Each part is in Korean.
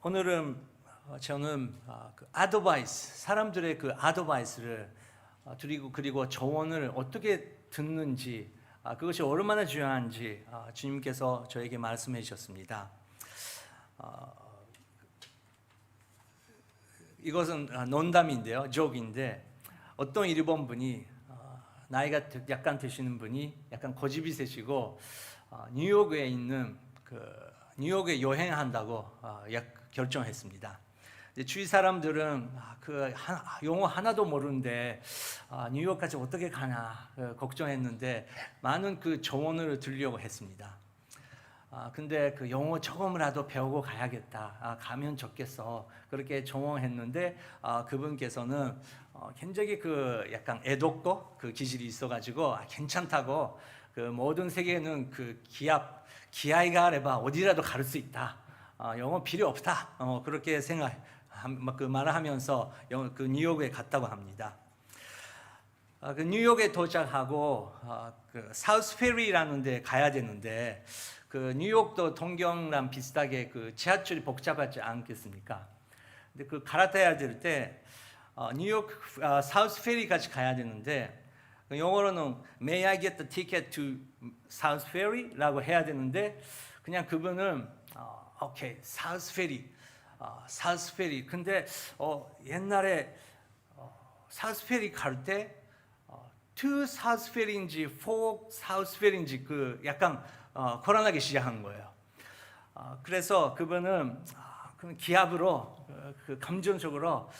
오늘은 저는 그 아드바이스, 사람들의 그 아드바이스를 드리고 그리고 조언을 어떻게 듣는지 그것이 얼마나 중요한지 주님께서 저에게 말씀해 주셨습니다. 이것은 농담인데요, 조크인데 어떤 일본 분이 나이가 약간 되시는 분이 약간 고집이 세시고 뉴욕에 있는 뉴욕에 여행한다고 결정했습니다. 주위 사람들은 영어 하나도 모르는데 뉴욕까지 어떻게 가나 걱정했는데 많은 그 조언을 들으려고 했습니다. 근데 그 영어 조금이라도 배우고 가야겠다. 가면 좋겠어. 그렇게 조언했는데 그분께서는 굉장히 그 약간 애독고 그 기질이 있어가지고 괜찮다고 그 모든 세계는 그 기아이가 아래ば어디라도 갈 수 있다. 영어 필요 없다. 그렇게 그 말을 하면서 그 뉴욕에 갔다고 합니다. 그 뉴욕에 도착하고 그 사우스 페리라는 데 가야 되는데 그 뉴욕도 동경랑 비슷하게 그 지하철이 복잡하지 않겠습니까? 근데 그 갈아타야 될 때 뉴욕 사우스 페리까지 가야 되는데 영어로는 May I get the ticket to South Ferry라고 해야 되는데 그냥 그분은 오케이 사우스 페리 사우스 페리 근데 옛날에 사우스 페리 갈 때 to 사우스 페리인지 for 사우스 페리인지 그 약간 고란하게 시작한 거예요. 그래서 그분은 기합으로 그 감정적으로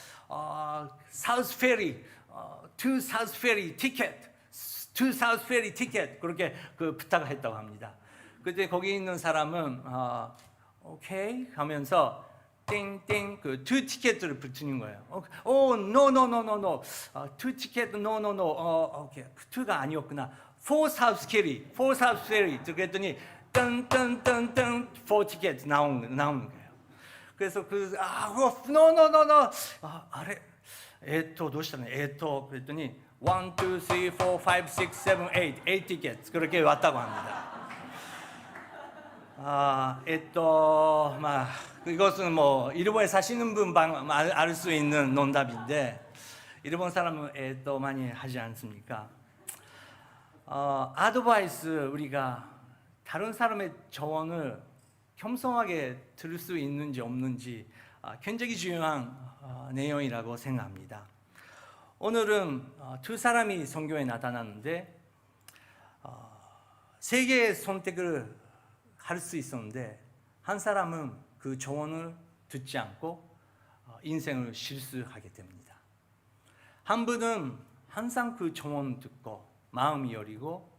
사우스 페리 to 사우스 페리 티켓 to 사우스 페리 티켓 그렇게 그 부탁을 했다고 합니다. 그때 거기 있는 사람은 오케이 하면서 띵띵 그 투 티켓을 붙이는 거예요. no no no no no 투 티켓 no no no 오케이 투가 아니었구나. for 사우스 페리 for 사우스 페리 그랬더니 뜬뜬뜬뜬 for 티켓 나오는 거예요. 그래서 no no no no 아래どうしたの그랬더니 1, 2, 3, 4, 5, 6, 7, 8 티켓 그렇게 왔다고 합니다. 이것은 뭐 일본에 사시는 분 알 수 있는 농담인데 일본 사람은 많이 하지 않습니까? 아드바이스 우리가 다른 사람의 조언을 겸손하게 들을 수 있는지 없는지 굉장히 중요한 내용이라고 생각합니다. 오늘은 두 사람이 성경에 나타났는데 세 개의 선택을 할 수 있었는데 한 사람은 그 조언을 듣지 않고 인생을 실수하게 됩니다. 한 분은 항상 그 조언을 듣고 마음이 여리고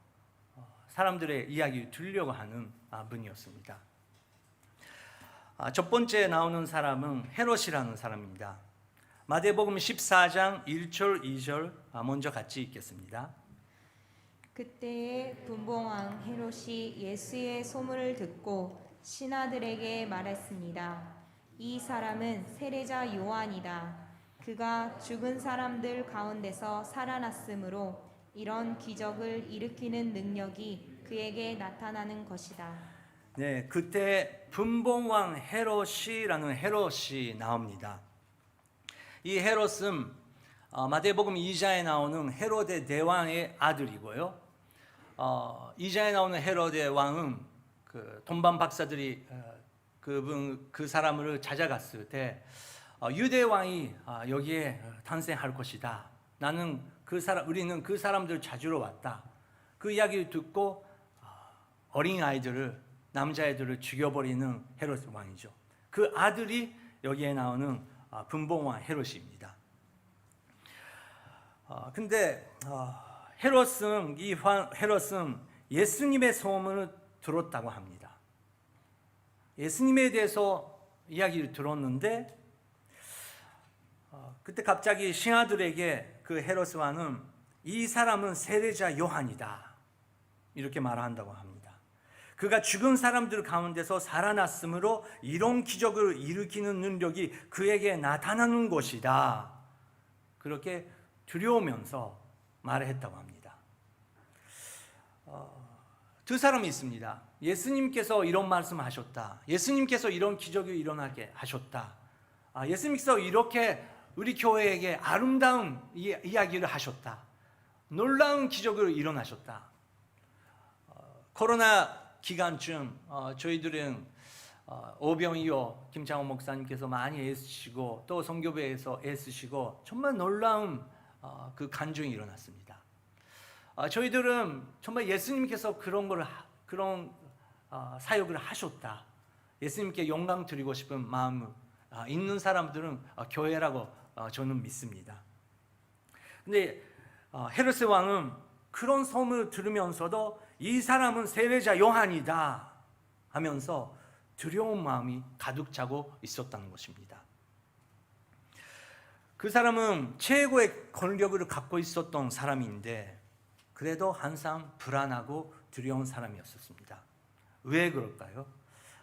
사람들의 이야기를 들으려고 하는 분이었습니다. 첫 번째 나오는 사람은 헤롯이라는 사람입니다. 마태복음 14장 1절 2절 먼저 같이 읽겠습니다. 그때에 분봉왕 헤롯이 예수의 소문을 듣고 신하들에게 말했습니다. 이 사람은 세례자 요한이다. 그가 죽은 사람들 가운데서 살아났으므로 이런 기적을 일으키는 능력이 그에게 나타나는 것이다. 네, 그때 분봉왕 헤롯이라는 헤롯이 나옵니다. 이 헤롯은 마태복음 2장에 나오는 헤로데 대왕의 아들이고요. 2장에 나오는 헤로데 왕은 그 돈반 박사들이 그 사람을 찾아갔을 때 유대 왕이 여기에 탄생할 것이다. 우리는 그 사람들 찾으러 왔다. 그 이야기를 듣고 어린 아이들을 남자애들을 죽여버리는 헤롯 왕이죠. 그 아들이 여기에 나오는 분봉왕 헤롯입니다. 근데 헤롯은 예수님의 소문을 들었다고 합니다. 예수님에 대해서 이야기를 들었는데 그때 갑자기 신하들에게 그 헤롯 왕은 이 사람은 세례자 요한이다 이렇게 말한다고 합니다. 그가 죽은 사람들 가운데서 살아났으므로 이런 기적을 일으키는 능력이 그에게 나타나는 것이다. 그렇게 두려우면서 말을 했다고 합니다. 두 사람이 있습니다. 예수님께서 이런 말씀하셨다. 예수님께서 이런 기적을 일어나게 하셨다. 예수님께서 이렇게 우리 교회에게 아름다운 이야기를 하셨다. 놀라운 기적을 일어나셨다. 코로나 기간중 저희들은 오병이어 김창호 목사님께서 많이 애쓰시고 또 선교회에서 애쓰시고 정말 놀라운 그 간증이 일어났습니다. 저희들은 정말 예수님께서 그런 사역을 하셨다. 예수님께 영광 드리고 싶은 마음 있는 사람들은 교회라고 저는 믿습니다. 근데 헤롯의 왕은 그런 소문을 들으면서도 이 사람은 세례자 요한이다 하면서 두려운 마음이 가득 차고 있었다는 것입니다. 그 사람은 최고의 권력을 갖고 있었던 사람인데 그래도 항상 불안하고 두려운 사람이었습니다. 왜 그럴까요?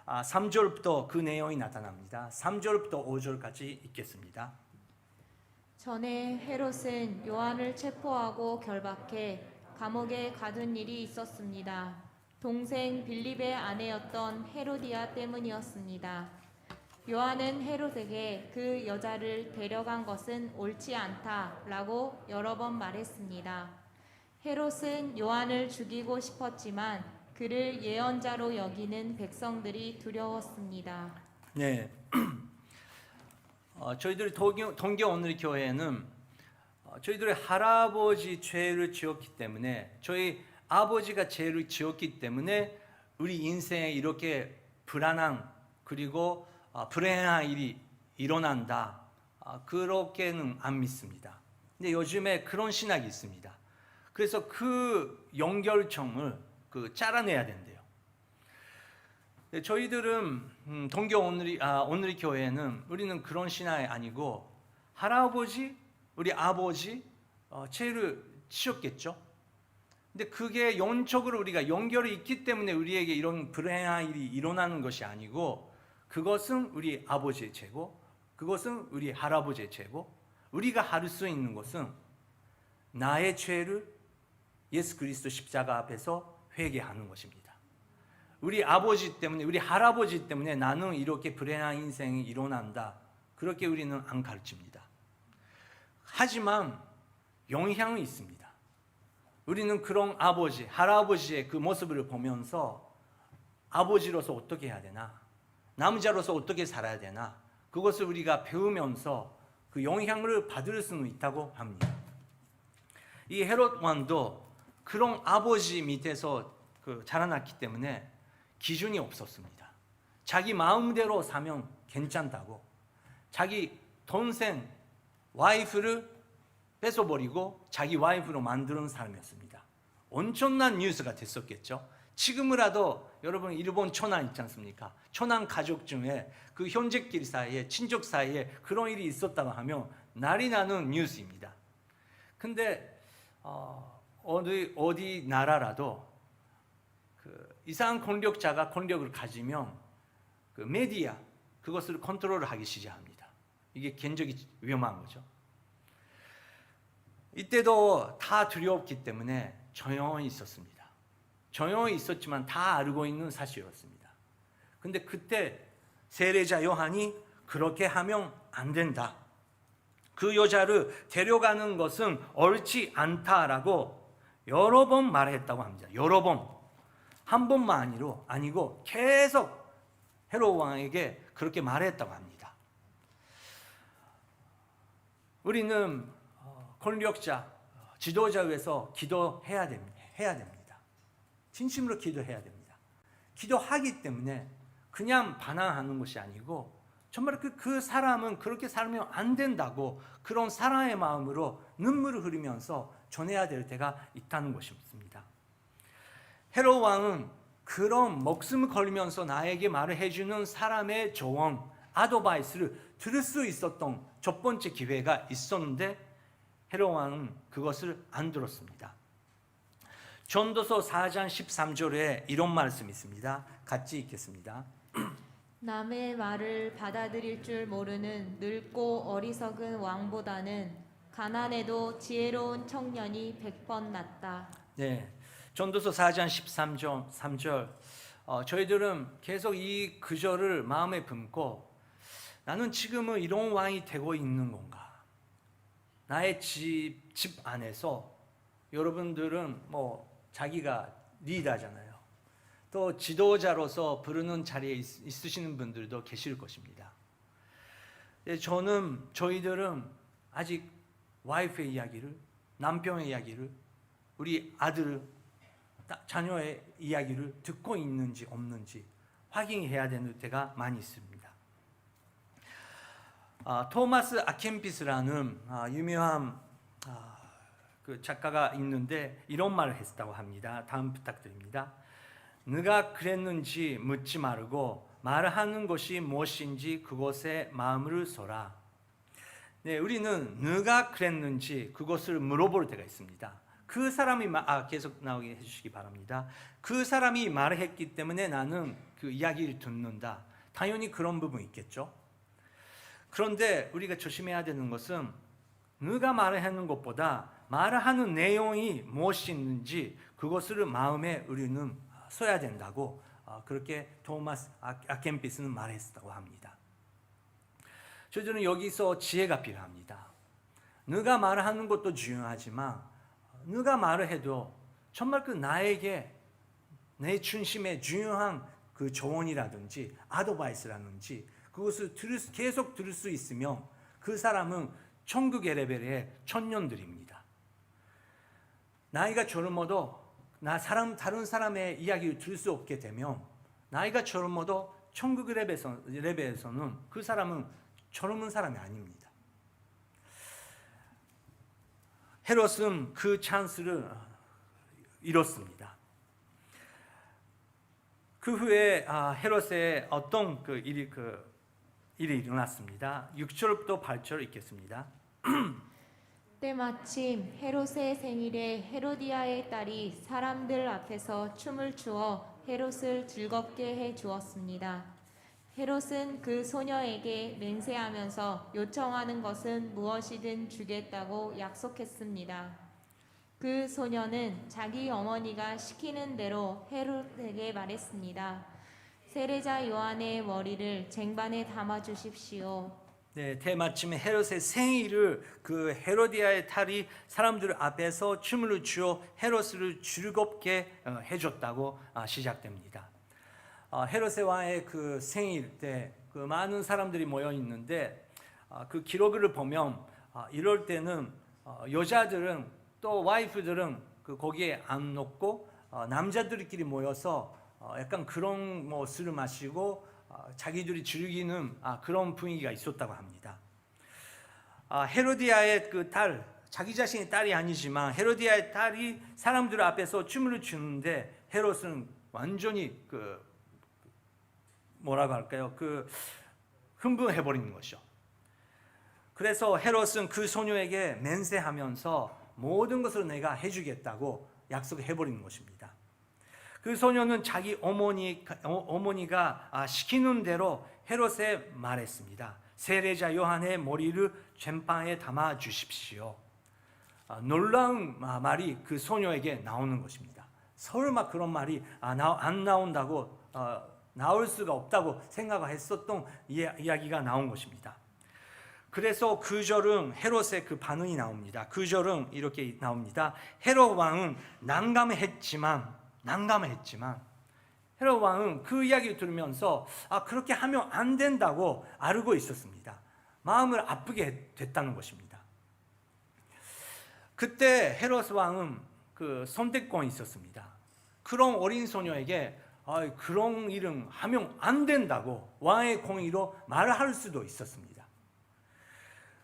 3절부터 그 내용이 나타납니다. 3절부터 5절까지 읽겠습니다. 전에 헤롯은 요한을 체포하고 결박해 감옥에 가둔 일이 있었습니다. 동생 빌립의 아내였던 헤로디아 때문이었습니다. 요한은 헤롯에게 그 여자를 데려간 것은 옳지 않다라고 여러 번 말했습니다. 헤롯은 요한을 죽이고 싶었지만 그를 예언자로 여기는 백성들이 두려웠습니다. 네, 저희들이 동교 오늘 교회는 저희들의 할아버지 죄를 지었기 때문에 저희 아버지가 죄를 지었기 때문에 우리 인생에 이렇게 불안한 그리고 불행한 일이 일어난다. 그렇게는 안 믿습니다. 근데 요즘에 그런 신학이 있습니다. 그래서 그 연결점을 잘라내야 된대요. 저희들은 동교 오늘의 교회는 우리는 그런 신학이 아니고 할아버지, 우리 아버지 죄를 지었겠죠. 근데 그게 영적으로 우리가 연결이 있기 때문에 우리에게 이런 불행한 일이 일어나는 것이 아니고 그것은 우리 아버지의 죄고 그것은 우리 할아버지의 죄고 우리가 할 수 있는 것은 나의 죄를 예수 그리스도 십자가 앞에서 회개하는 것입니다. 우리 아버지 때문에 우리 할아버지 때문에 나는 이렇게 불행한 인생이 일어난다. 그렇게 우리는 안 가르칩니다. 하지만 영향이 있습니다. 우리는 그런 아버지, 할아버지의 그 모습을 보면서 아버지로서 어떻게 해야 되나, 남자로서 어떻게 살아야 되나, 그것을 우리가 배우면서 그 영향을 받을 수는 있다고 합니다. 이 헤롯 왕도 그런 아버지 밑에서 자라났기 때문에 기준이 없었습니다. 자기 마음대로 사면 괜찮다고, 자기 동생 와이프를 뺏어버리고 자기 와이프로 만드는 사람이었습니다. 엄청난 뉴스가 됐었겠죠. 지금이라도 여러분 일본 초난 있지 않습니까? 초난 가족 중에 그 형제끼리 사이에 친족 사이에 그런 일이 있었다고 하면 난리 나는 뉴스입니다. 근데 어디 나라라도 그 이상한 권력자가 권력을 가지면 그 메디아 그것을 컨트롤하기 시작합니다. 이게 굉장히 위험한 거죠. 이때도 다 두려웠기 때문에 조용히 있었습니다. 조용히 있었지만 다 알고 있는 사실이었습니다. 근데 그때 세례자 요한이 그렇게 하면 안 된다. 그 여자를 데려가는 것은 옳지 않다라고 여러 번 말했다고 합니다. 여러 번. 한 번만 아니고 계속 헤롯 왕에게 그렇게 말했다고 합니다. 우리는 권력자, 지도자 위해서 기도해야 됩니다. 진심으로 기도해야 됩니다. 기도하기 때문에 그냥 반항하는 것이 아니고 정말 그 사람은 그렇게 살면 안 된다고 그런 사랑의 마음으로 눈물을 흘리면서 전해야 될 때가 있다는 것입니다. 헤롯 왕은 그런 목숨을 걸면서 나에게 말을 해주는 사람의 조언, 아드바이스를 들을 수 있었던 첫 번째 기회가 있었는데 헤롯 왕은 그것을 안 들었습니다. 전도서 4장 13절에 이런 말씀이 있습니다. 같이 읽겠습니다. 남의 말을 받아들일 줄 모르는 늙고 어리석은 왕보다는 가난해도 지혜로운 청년이 100번 낫다. 네, 전도서 4장 13절 3절 저희들은 계속 이 구절을 마음에 품고 나는 지금은 이런 왕이 되고 있는 건가? 나의 집 안에서 여러분들은 뭐 자기가 리더잖아요. 또 지도자로서 부르는 자리에 있으시는 분들도 계실 것입니다. 저희들은 아직 와이프의 이야기를, 남편의 이야기를, 우리 아들, 자녀의 이야기를 듣고 있는지 없는지 확인해야 되는 때가 많이 있습니다. 토마스 아켄피스라는 유명한 그 작가가 있는데 이런 말을 했다고 합니다. 다음 부탁드립니다. 누가 그랬는지 묻지 말고 말하는 것이 무엇인지 그것에 마음을 쏟아. 네, 우리는 누가 그랬는지 그것을 물어볼 때가 있습니다. 그 사람이 계속 나오게 해주시기 바랍니다. 그 사람이 말했기 때문에 나는 그 이야기를 듣는다. 당연히 그런 부분이 있겠죠. 그런데 우리가 조심해야 되는 것은 누가 말을 하는 것보다 말하는 내용이 무엇인지 그것을 마음에 우리는 써야 된다고 그렇게 토마스 아켄피스는 말했다고 합니다. 저희들은 여기서 지혜가 필요합니다. 누가 말하는 것도 중요하지만 누가 말을 해도 정말 그 나에게 내 중심에 중요한 그 조언이라든지 아드바이스라든지 그것을 계속 들을 수 있으면 그 사람은 천국의 레벨의 청년들입니다. 나이가 젊어도 다른 사람의 이야기를 들을 수 없게 되면 나이가 젊어도 천국의 레벨에서는 그 사람은 젊은 사람이 아닙니다. 헤롯은 그 찬스를 잃었습니다. 그 후에 헤롯의 어떤 일이 일어났습니다. 6절부터 8절 읽겠습니다. 때마침 헤롯의 생일에 헤로디아의 딸이 사람들 앞에서 춤을 추어 헤롯을 즐겁게 해 주었습니다. 헤롯은 그 소녀에게 맹세하면서 요청하는 것은 무엇이든 주겠다고 약속했습니다. 그 소녀는 자기 어머니가 시키는 대로 헤롯에게 말했습니다. 세례자 요한의 머리를 쟁반에 담아 주십시오. 네, 때마침 헤롯의 생일을 그 헤로디아의 딸이 사람들 앞에서 춤을 추어 헤롯을 즐겁게 해줬다고 시작됩니다. 헤롯의 왕의 그 생일 때 그 많은 사람들이 모여 있는데 그 기록을 보면 이럴 때는 여자들은 또 와이프들은 그 거기에 안 놓고 남자들끼리 모여서 약간 그런 술을 마시고 자기들이 즐기는 그런 분위기가 있었다고 합니다. 헤로디아의 그 딸, 자기 자신의 딸이 아니지만 헤로디아의 딸이 사람들 앞에서 춤을 추는데 헤롯은 완전히 뭐라고 할까요? 흥분해 버리는 것이죠. 그래서 헤롯은 그 소녀에게 맹세하면서 모든 것을 내가 해주겠다고 약속해 버리는 것입니다. 그 소녀는 자기 어머니가 시키는 대로 헤롯에 말했습니다. 세례자 요한의 머리를 쟁반에 담아 주십시오. 놀라운 말이 그 소녀에게 나오는 것입니다. 설마 그런 말이 안 나온다고 나올 수가 없다고 생각했었던 이야기가 나온 것입니다. 그래서 그 절은 헤롯의 그 반응이 나옵니다. 그 절은 이렇게 나옵니다. 헤롯 왕은 난감했지만 헤롯 왕은 그 이야기를 들으면서 그렇게 하면 안 된다고 알고 있었습니다. 마음을 아프게 됐다는 것입니다. 그때 헤롯 왕은 그 선택권이 있었습니다. 그런 어린 소녀에게 그런 일은 하면 안 된다고 왕의 공의로 말을 할 수도 있었습니다.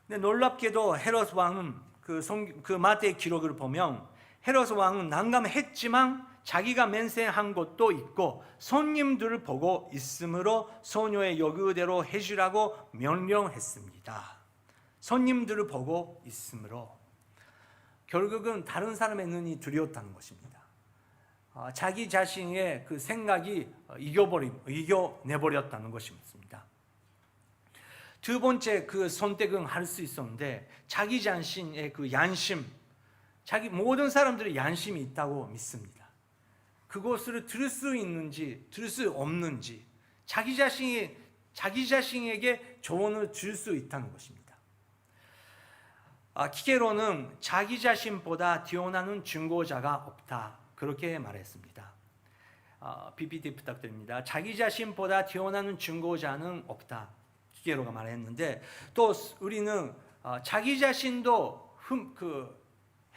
근데 놀랍게도 헤롯 왕은 그 마태의 기록을 보면 헤롯 왕은 난감했지만 자기가 맹세한 것도 있고 손님들을 보고 있으므로 소녀의 요구대로 해주라고 명령했습니다. 손님들을 보고 있으므로 결국은 다른 사람의 눈이 두려웠다는 것입니다. 자기 자신의 그 생각이 이겨내버렸다는 것입니다. 두 번째 그 선택은 할 수 있었는데 자기 자신의 그 양심, 자기 모든 사람들이 양심이 있다고 믿습니다. 그것을 들을 수 있는지 들을 수 없는지 자기 자신에게 조언을 줄 수 있다는 것입니다. 키게로는 자기 자신보다 뛰어나는 증거자가 없다, 그렇게 말했습니다. PPT 부탁드립니다. 자기 자신보다 뛰어나는 증거자는 없다, 키게로가 말했는데, 또 우리는 자기 자신도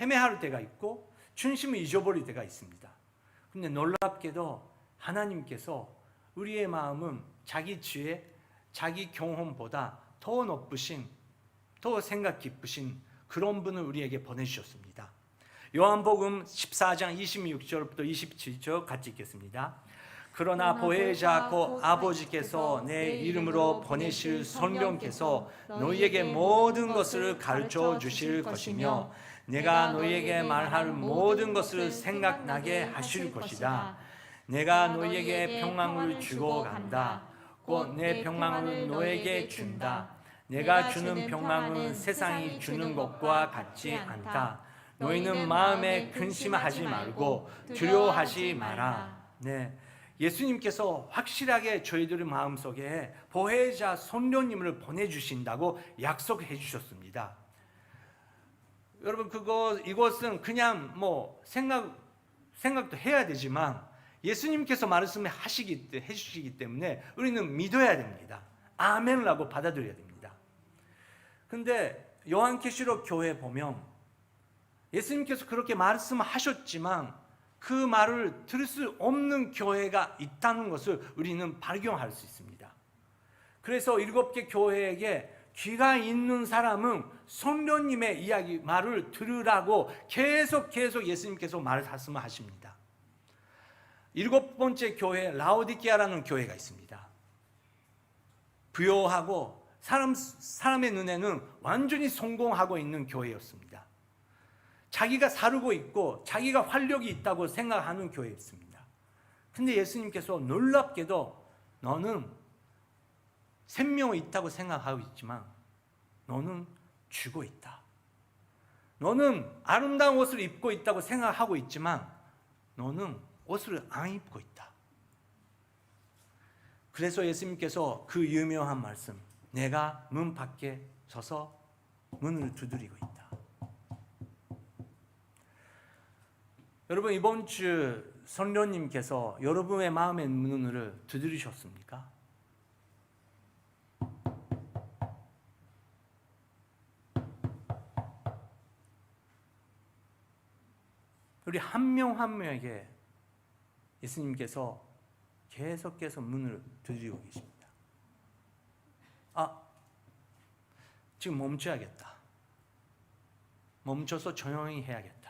헤매할 때가 있고 중심을 잊어버릴 때가 있습니다. 근데 놀랍게도 하나님께서 우리의 마음은 자기 지혜, 자기 경험보다 더 높으신, 더 생각 깊으신 그런 분을 우리에게 보내주셨습니다. 요한복음 14장 26절부터 27절 같이 읽겠습니다. 그러나 보혜자 곧 아버지께서 내 이름으로 보내실 성령께서 너희에게 모든 것을 가르쳐 주실 것이며 내가 너희에게 말할 모든 것을 생각나게 하실 것이다. 내가 너희에게 평강을 주고 간다. 곧 내 평강을 너희에게 준다. 내가 주는 평강은 세상이 주는 것과 같지 않다. 너희는 마음에 근심하지 말고 두려워하지 마라. 네, 예수님께서 확실하게 저희들의 마음속에 보혜자 성령님을 보내주신다고 약속해 주셨습니다. 여러분, 이것은 그냥 생각도 해야 되지만 예수님께서 말씀을 해주시기 때문에 우리는 믿어야 됩니다. 아멘이라고 받아들여야 됩니다. 근데 요한계시록 교회 보면 예수님께서 그렇게 말씀하셨지만 그 말을 들을 수 없는 교회가 있다는 것을 우리는 발견할 수 있습니다. 그래서 7개 교회에게 귀가 있는 사람은 성령님의 이야기, 말을 들으라고 계속 예수님께서 말씀을 하십니다. 7번째 교회, 라오디게아라는 교회가 있습니다. 부요하고 사람의 눈에는 완전히 성공하고 있는 교회였습니다. 자기가 사르고 있고 자기가 활력이 있다고 생각하는 교회였습니다. 근데 예수님께서 놀랍게도 너는 생명이 있다고 생각하고 있지만 너는 죽어 있다. 너는 아름다운 옷을 입고 있다고 생각하고 있지만 너는 옷을 안 입고 있다. 그래서 예수님께서 그 유명한 말씀, 내가 문 밖에 서서 문을 두드리고 있다. 여러분, 이번 주 성령님께서 여러분의 마음의 문을 두드리셨습니까? 우리 한 명 한 명에게 예수님께서 계속해서 문을 두드리고 계십니다. 지금 멈춰야겠다. 멈춰서 조용히 해야겠다.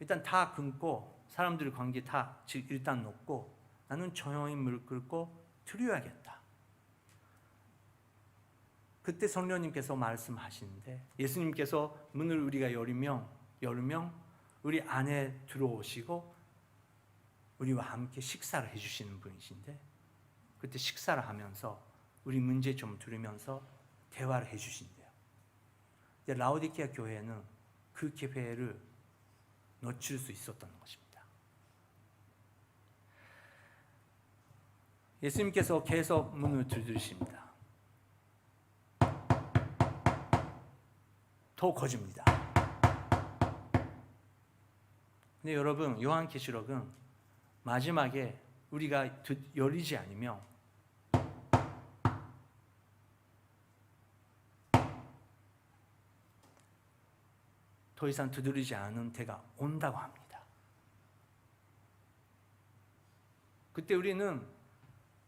일단 다 끊고 사람들의 관계 다 일단 놓고 나는 조용히 물 끓고 들여야겠다. 그때 성령님께서 말씀하시는데, 예수님께서 문을 우리가 열으면 우리 안에 들어오시고 우리와 함께 식사를 해주시는 분이신데, 그때 식사를 하면서 우리 문제 좀 들으면서 대화를 해주신대요. 라오디게아 교회는 그 기회를 놓칠 수 있었던 것입니다. 예수님께서 계속 문을 두드리십니다. 더 거줍니다. 근데 여러분, 요한계시록은 마지막에 우리가 열리지 않으면 더 이상 두드리지 않은 때가 온다고 합니다. 그때 우리는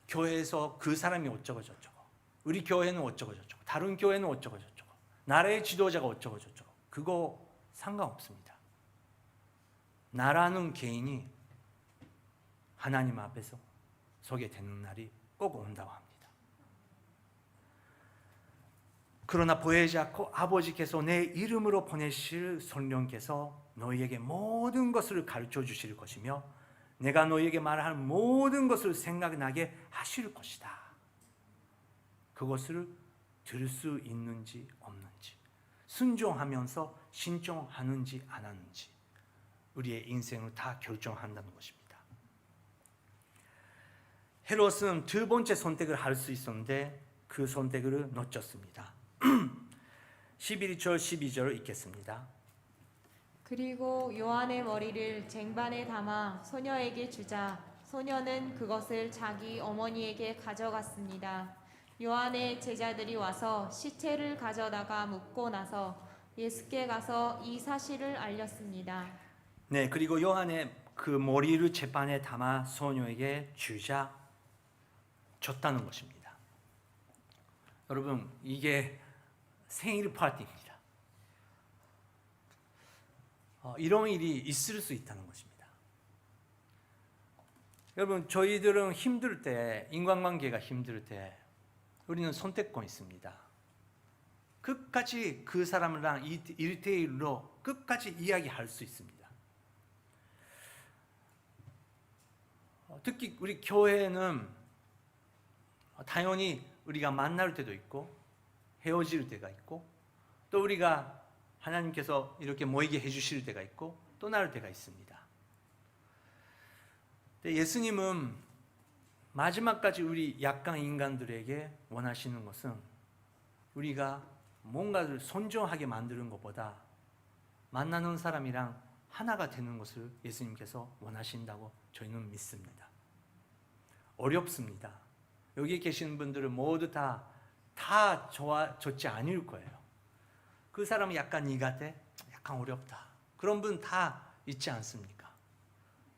교회에서 그 사람이 어쩌고 저쩌고, 우리 교회는 어쩌고 저쩌고, 다른 교회는 어쩌고 저쩌고, 나라의 지도자가 어쩌고 저쩌고, 그거 상관없습니다. 나라는 개인이 하나님 앞에서 서게 되는 날이 꼭 온다고 합니다. 그러나 보혜자 곧 아버지께서 내 이름으로 보내실 성령께서 너희에게 모든 것을 가르쳐 주실 것이며 내가 너희에게 말할 모든 것을 생각나게 하실 것이다. 그것을 들을 수 있는지 없는지, 순종하면서 신종하는지 안 하는지, 우리의 인생을 다 결정한다는 것입니다. 헤롯은 두 번째 선택을 할 수 있었는데 그 선택을 놓쳤습니다. 11절 12절을 읽겠습니다. 그리고 요한의 머리를 쟁반에 담아 소녀에게 주자 소녀는 그것을 자기 어머니에게 가져갔습니다. 요한의 제자들이 와서 시체를 가져다가 묻고 나서 예수께 가서 이 사실을 알렸습니다. 네, 그리고 요한의 그 머리를 쟁반에 담아 소녀에게 줬다는 것입니다. 여러분, 이게 생일 파티입니다. 이런 일이 있을 수 있다는 것입니다. 여러분, 저희들은 힘들 때, 인간관계가 힘들 때 우리는 선택권 있습니다. 끝까지 그 사람이랑 1대1로 끝까지 이야기할 수 있습니다. 특히 우리 교회는 당연히 우리가 만날 때도 있고 헤어질 때가 있고 또 우리가 하나님께서 이렇게 모이게 해주실 때가 있고 떠날 때가 있습니다. 예수님은 마지막까지 우리 약간 인간들에게 원하시는 것은 우리가 뭔가를 선정하게 만드는 것보다 만나는 사람이랑 하나가 되는 것을 예수님께서 원하신다고 저희는 믿습니다. 어렵습니다. 여기 계시는 분들은 모두 다 좋지 않을 거예요. 그 사람은 약간 이 같아? 약간 어렵다. 그런 분 다 있지 않습니까?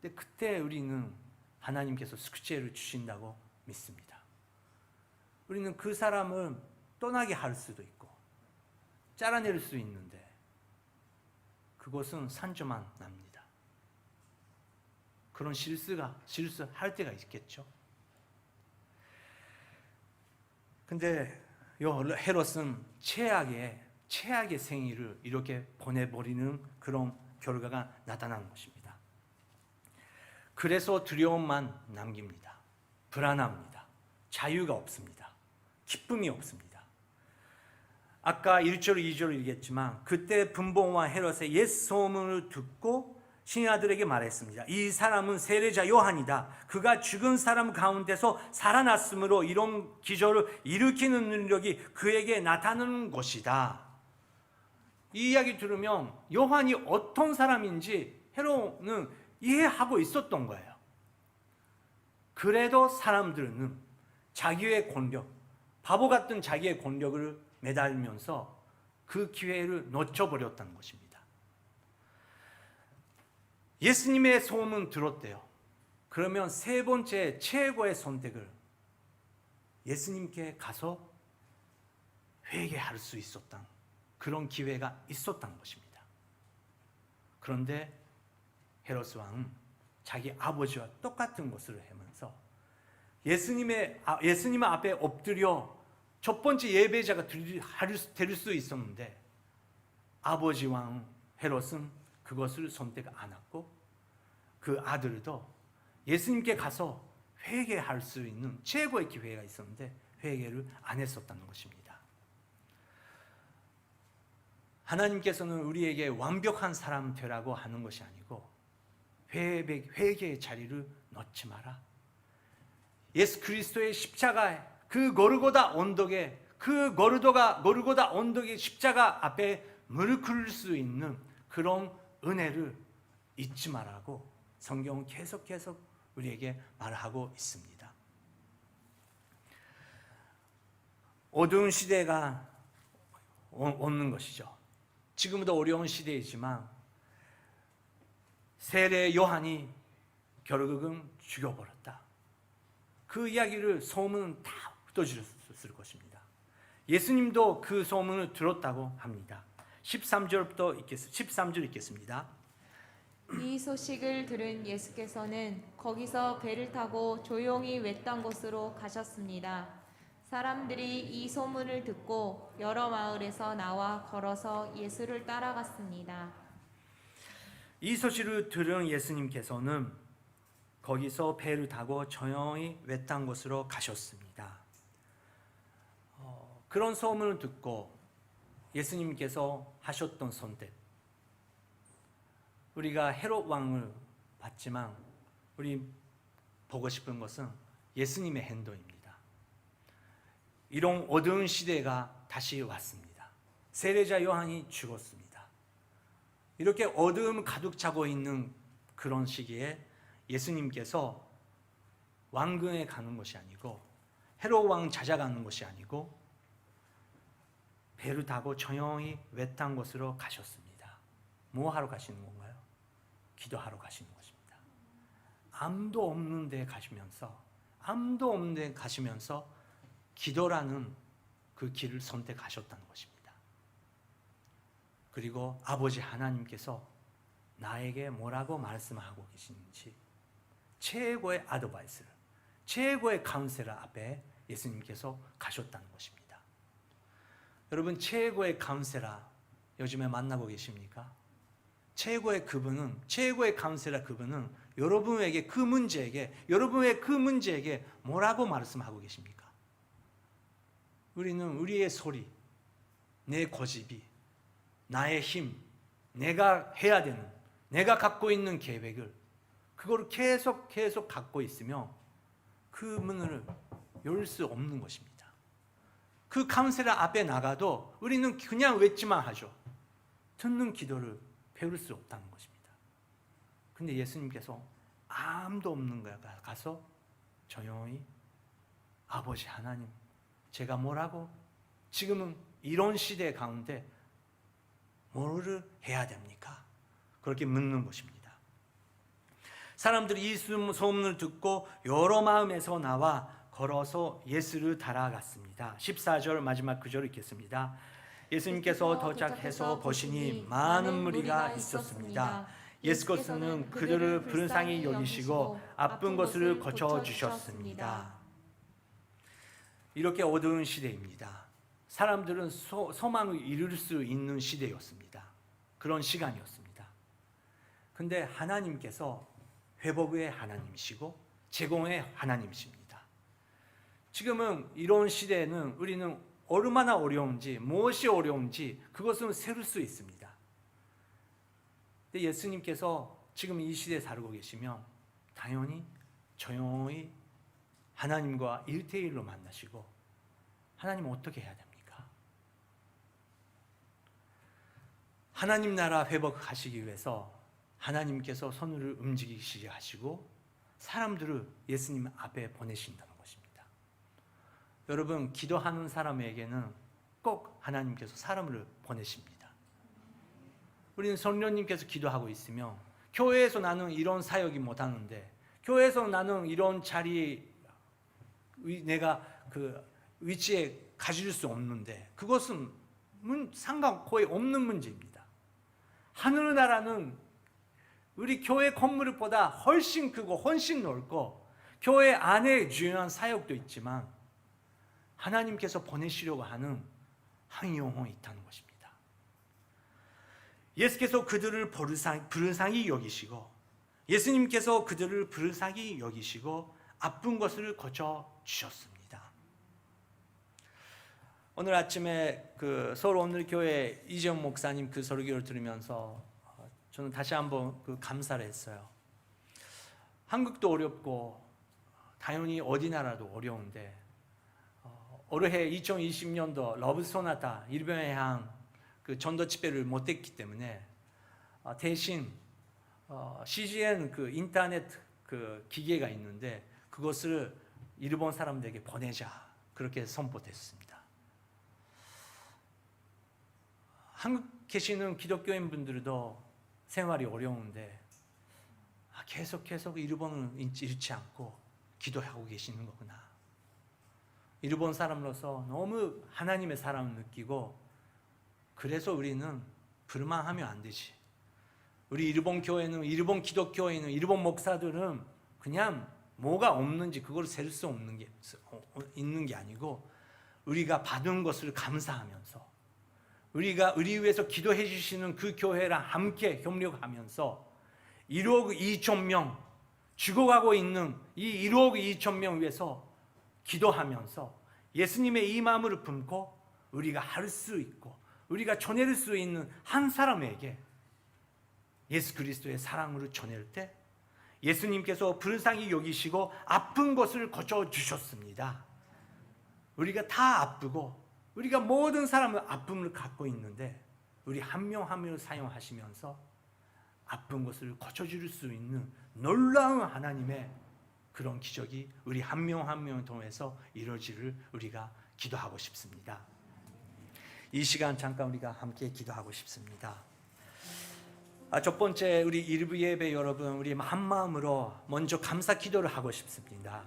근데 그때 우리는 하나님께서 숙제를 주신다고 믿습니다. 우리는 그 사람을 떠나게 할 수도 있고 잘라낼 수 있는데 그것은 상처만 납니다. 그런 실수할 때가 있겠죠. 근데 헤롯은 최악의 생일을 이렇게 보내버리는 그런 결과가 나타난 것입니다. 그래서 두려움만 남깁니다. 불안합니다. 자유가 없습니다. 기쁨이 없습니다. 아까 1절 2절을 얘기했지만 그때 분봉과 헤롯의 옛 소문을 듣고 신하들에게 말했습니다. 이 사람은 세례자 요한이다. 그가 죽은 사람 가운데서 살아났으므로 이런 기적을 일으키는 능력이 그에게 나타나는 것이다. 이 이야기 들으면 요한이 어떤 사람인지 헤롯은 이해하고 있었던 거예요. 그래도 사람들은 자기의 권력, 바보 같은 자기의 권력을 매달면서 그 기회를 놓쳐버렸다는 것입니다. 예수님의 소문 들었대요. 그러면 세 번째 최고의 선택을 예수님께 가서 회개할 수 있었던 그런 기회가 있었던 것입니다. 그런데 헤롯 왕은 자기 아버지와 똑같은 것을 하면서 예수님 앞에 엎드려 첫 번째 예배자가 될 수 있었는데 아버지 왕 헤롯은 그것을 선택 안 했고 그 아들도 예수님께 가서 회개할 수 있는 최고의 기회가 있었는데 회개를 안 했었다는 것입니다. 하나님께서는 우리에게 완벽한 사람 되라고 하는 것이 아니고 회개의 자리를 놓지 마라. 예수 그리스도의 십자가에 그 고르고다 언덕의 십자가 앞에 무릎 꿇을 수 있는 그런 은혜를 잊지 말라고 성경은 계속 우리에게 말하고 있습니다. 어두운 시대가 오는 것이죠. 지금도 어려운 시대이지만 세례 요한이 결국은 죽여버렸다. 그 이야기를 소문은 다 흩어졌을 것입니다. 예수님도 그 소문을 들었다고 합니다. 13절 읽겠습니다. 이 소식을 들은 예수께서는 거기서 배를 타고 조용히 외딴 곳으로 가셨습니다. 사람들이 이 소문을 듣고 여러 마을에서 나와 걸어서 예수를 따라갔습니다. 이 소식을 들은 예수님께서는 거기서 배를 타고 조용히 외딴 곳으로 가셨습니다. 그런 소문을 듣고 예수님께서 하셨던 선택, 우리가 헤롯 왕을 봤지만 우리 보고 싶은 것은 예수님의 행동입니다. 이런 어두운 시대가 다시 왔습니다. 세례자 요한이 죽었습니다. 이렇게 어두움 가득 차고 있는 그런 시기에 예수님께서 왕궁에 가는 것이 아니고 헤롯 왕 찾아가는 것이 아니고 배를 타고 조용히 외딴 곳으로 가셨습니다. 뭐 하러 가시는 건가요? 기도하러 가시는 것입니다. 아무도 없는 데 가시면서 기도라는 그 길을 선택하셨다는 것입니다. 그리고 아버지 하나님께서 나에게 뭐라고 말씀하고 계시는지 최고의 아드바이스를, 최고의 카운셀러 앞에 예수님께서 가셨다는 것입니다. 여러분, 최고의 카운셀러 요즘에 만나고 계십니까? 최고의 카운셀러 그분은 여러분의 그 문제에게 뭐라고 말씀하고 계십니까? 우리는 우리의 소리, 내 고집이, 나의 힘, 내가 해야 되는, 내가 갖고 있는 계획을 그거를 계속 갖고 있으면 그 문을 열 수 없는 것입니다. 그 카운셀러 앞에 나가도 우리는 그냥 외치만 하죠. 듣는 기도를 배울 수 없다는 것입니다. 근데 예수님께서 아무도 없는 거야 가서 조용히 아버지 하나님, 제가 뭐라고 지금은 이런 시대 가운데 뭐를 해야 됩니까? 그렇게 묻는 것입니다. 사람들이 이 소문을 듣고 여러 마음에서 나와 걸어서 예수를 따라갔습니다. 14절 마지막 구절 읽겠습니다. 예수님께서 도착해서 보시니 많은 무리가 있었습니다. 예수께서는 그들을 불쌍히 여기시고 아픈 것을 고쳐주셨습니다. 이렇게 어두운 시대입니다. 사람들은 소망을 이룰 수 있는 시대였습니다. 그런 시간이었습니다. 근데 하나님께서 회복의 하나님이시고 제공의 하나님이십니다. 지금은 이런 시대에는 우리는 얼마나 어려운지, 무엇이 어려운지 그것은 세울 수 있습니다. 근데 예수님께서 지금 이 시대에 살고 계시면 당연히 조용히 하나님과 1대1로 만나시고 하나님 어떻게 해야 됩니까? 하나님 나라 회복하시기 위해서 하나님께서 손을 움직이시게 하시고 사람들을 예수님 앞에 보내신다는 것입니다. 여러분, 기도하는 사람에게는 꼭 하나님께서 사람을 보내십니다. 우리는 성령님께서 기도하고 있으면 교회에서 나는 이런 사역이 못하는데, 교회에서 나는 이런 자리 내가 그 위치에 가질 수 없는데, 그것은 상관 거의 없는 문제입니다. 하늘나라는 우리 교회 건물보다 훨씬 크고 훨씬 넓고 교회 안에 중요한 사역도 있지만 하나님께서 보내시려고 하는 한 영혼이 있다는 것입니다. 예수께서 그들을 불쌍히 여기시고, 예수님께서 그들을 불쌍히 여기시고 아픈 것을 고쳐주셨습니다. 오늘 아침에 그 서울 오늘교회 이재용 목사님 그 설교를 들으면서 저는 다시 한번 그 감사를 했어요. 한국도 어렵고 당연히 어디 나라도 어려운데 올해 2020년도 러브 소나타 일본에 향 그 전도 집회를 못했기 때문에 대신 CGN 그 인터넷 그 기계가 있는데 그것을 일본 사람들에게 보내자, 그렇게 선포됐습니다. 한국 계시는 기독교인 분들도 생활이 어려운데 계속 일본을 잃지 않고 기도하고 계시는 거구나. 일본 사람으로서 너무 하나님의 사랑을 느끼고, 그래서 우리는 불만하면 안 되지. 우리 일본 교회는, 일본 기독교회는, 일본 목사들은 그냥 뭐가 없는지 그걸 셀 수 없는 게 있는 게 아니고, 우리가 받은 것을 감사하면서 우리가 우리 위해서 기도해 주시는 그 교회랑 함께 협력하면서 1억 2천 명 죽어가고 있는 이 1억 2천 명 위해서 기도하면서 예수님의 이 마음을 품고 우리가 할 수 있고 우리가 전할 수 있는 한 사람에게 예수 그리스도의 사랑으로 전할 때 예수님께서 불쌍히 여기시고 아픈 것을 고쳐주셨습니다. 우리가 다 아프고 우리가 모든 사람은 아픔을 갖고 있는데 우리 한 명 한 명을 사용하시면서 아픈 것을 고쳐줄 수 있는 놀라운 하나님의 그런 기적이 우리 한 명 한 명을 통해서 이루어지를 우리가 기도하고 싶습니다. 이 시간 잠깐 우리가 함께 기도하고 싶습니다. 첫 번째, 우리 일부 예배 여러분, 우리 한 마음으로 먼저 감사 기도를 하고 싶습니다.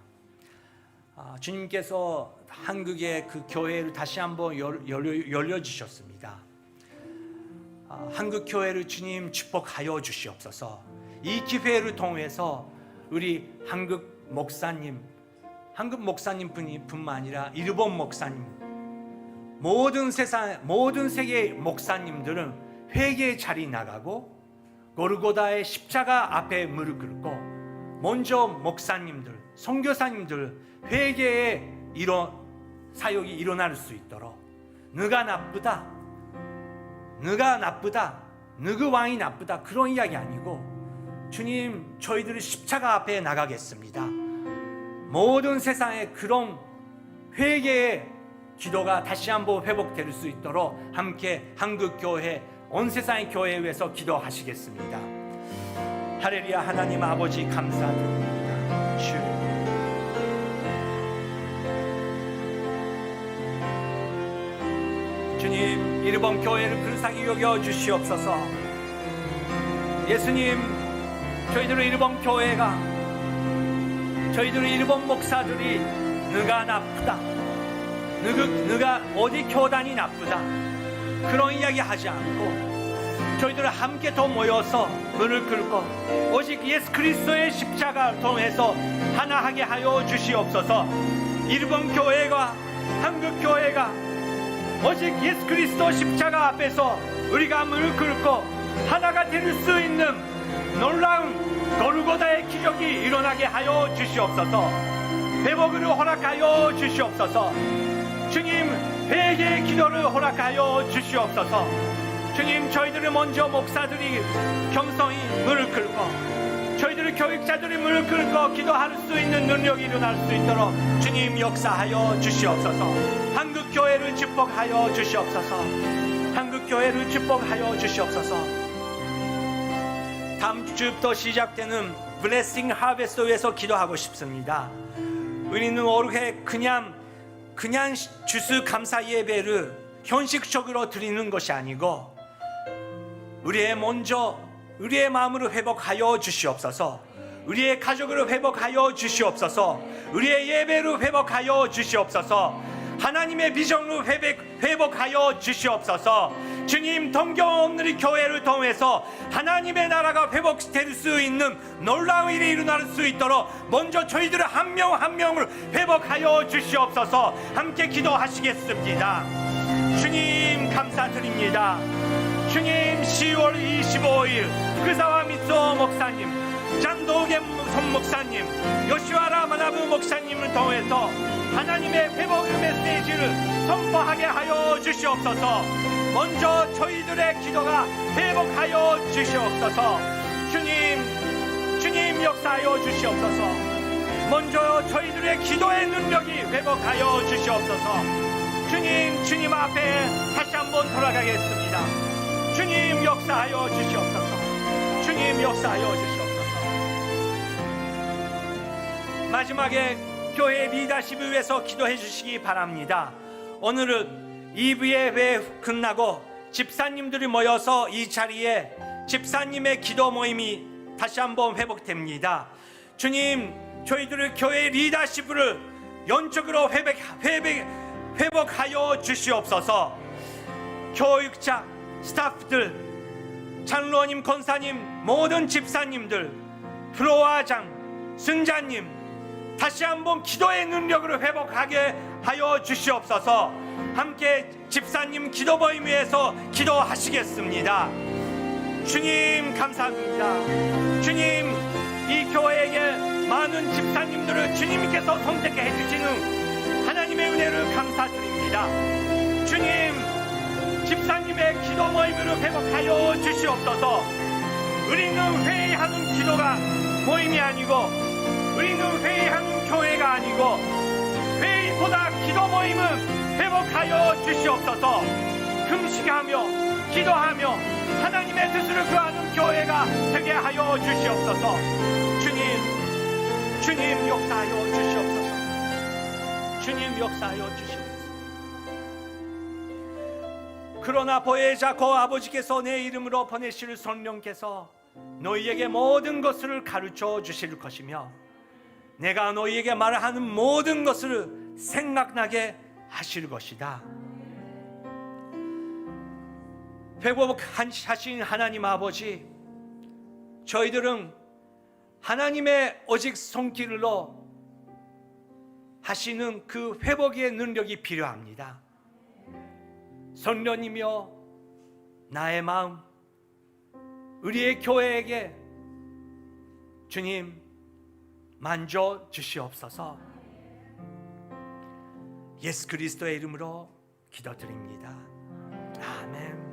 주님께서 한국의 그 교회를 다시 한번 열려주셨습니다. 한국 교회를 주님 축복하여 주시옵소서. 이 기회를 통해서 우리 한국 목사님 뿐만 아니라 일본 목사님, 모든 세계 목사님들은 회개의 자리 나가고 고르고다의 십자가 앞에 무릎 꿇고 먼저 목사님들, 선교사님들 회개의 사역이 일어날 수 있도록 누가 나쁘다, 누구 왕이 나쁘다 그런 이야기 아니고 주님 저희들은 십자가 앞에 나가겠습니다. 모든 세상에 그런 회개의 기도가 다시 한번 회복될 수 있도록 함께 한국교회 온 세상의 교회에 위해서 기도하시겠습니다. 할렐루야. 하나님 아버지 감사드립니다. 주님 일본 교회를 불쌍히 여겨 주시옵소서. 예수님 저희들의 일본 교회가 저희들의 일본 목사들이 누가 나쁘다, 누가 어디 교단이 나쁘다 그런 이야기 하지 않고 저희들은 함께 더 모여서 무릎 꿇고 오직 예수 그리스도의 십자가를 통해서 하나하게 하여 주시옵소서. 일본 교회가 한국 교회가 오직 예수 그리스도 십자가 앞에서 우리가 무릎 꿇고 하나가 될 수 있는 놀라운 골고다의 기적이 일어나게 하여 주시옵소서. 회복을 허락하여 주시옵소서. 주님 회개의 기도를 허락하여 주시옵소서. 주님 저희들은 먼저 목사들이 겸손히 무릎 꿇고 저희들의 교육자들이 무릎 꿇고 기도할 수 있는 능력이 일어날 수 있도록 주님 역사하여 주시옵소서. 한국교회를 축복하여 주시옵소서. 한국교회를 축복하여 주시옵소서. 다음 주부터 시작되는 블레싱 하베스트 위해서 기도하고 싶습니다. 우리는 올해 그냥 주스 감사 예배를 형식적으로 드리는 것이 아니고 우리의 마음으로 회복하여 주시옵소서. 우리의 가족으로 회복하여 주시옵소서. 우리의 예배로 회복하여 주시옵소서. 하나님의 비전으로 회복하여 주시옵소서. 주님 동경 없는 교회를 통해서 하나님의 나라가 회복될 수 있는 놀라운 일이 일어날 수 있도록 먼저 저희들 한 명 한 명을 회복하여 주시옵소서. 함께 기도하시겠습니다. 주님 감사드립니다. 주님 10월 25일 크사와 미소 목사님, 잔도계 손목사님, 요시와라 마나부 목사님을 통해서 하나님의 회복 메시지를 선포하게 하여 주시옵소서. 먼저 저희들의 기도가 회복하여 주시옵소서. 주님 역사하여 주시옵소서. 먼저 저희들의 기도의 능력이 회복하여 주시옵소서. 주님 앞에 다시 한번 돌아가겠습니다. 주님 역사하여 주시옵소서. 주님 역사하여 주시옵소서. 마지막에 교회 리더십을 위해서 기도해 주시기 바랍니다. 오늘은 2부 예배 끝나고 집사님들이 모여서 이 자리에 집사님의 기도 모임이 다시 한번 회복됩니다. 주님 저희들의 교회 리더십을 영적으로 회복하여 주시옵소서. 교육자, 스타프들, 장로님, 권사님, 모든 집사님들, 프로화장, 순자님 다시 한번 기도의 능력으로 회복하게 하여 주시옵소서. 함께 집사님 기도 모임 위해서 기도하시겠습니다. 주님 감사합니다. 주님 이 교회에게 많은 집사님들을 주님께서 선택해 주시는 하나님의 은혜를 감사드립니다. 주님 집사님의 기도 모임을 회복하여 주시옵소서. 우리는 회의하는 기도가 모임이 아니고, 우리는 회의하는 교회가 아니고, 회의보다 기도 모임은 회복하여 주시옵소서. 금식하며 기도하며 하나님의 뜻을 구하는 교회가 되게 하여 주시옵소서. 주님 역사하여 주시옵소서. 주님 역사하여 주시옵소서. 그러나 보혜자 고 아버지께서 내 이름으로 보내실 성령께서 너희에게 모든 것을 가르쳐 주실 것이며 내가 너희에게 말하는 모든 것을 생각나게 하실 것이다. 회복하신 하나님 아버지, 저희들은 하나님의 오직 손길로 하시는 그 회복의 능력이 필요합니다. 성령이며 나의 마음, 우리의 교회에게 주님 만져 주시옵소서. 예수 그리스도의 이름으로 기도드립니다. 아멘.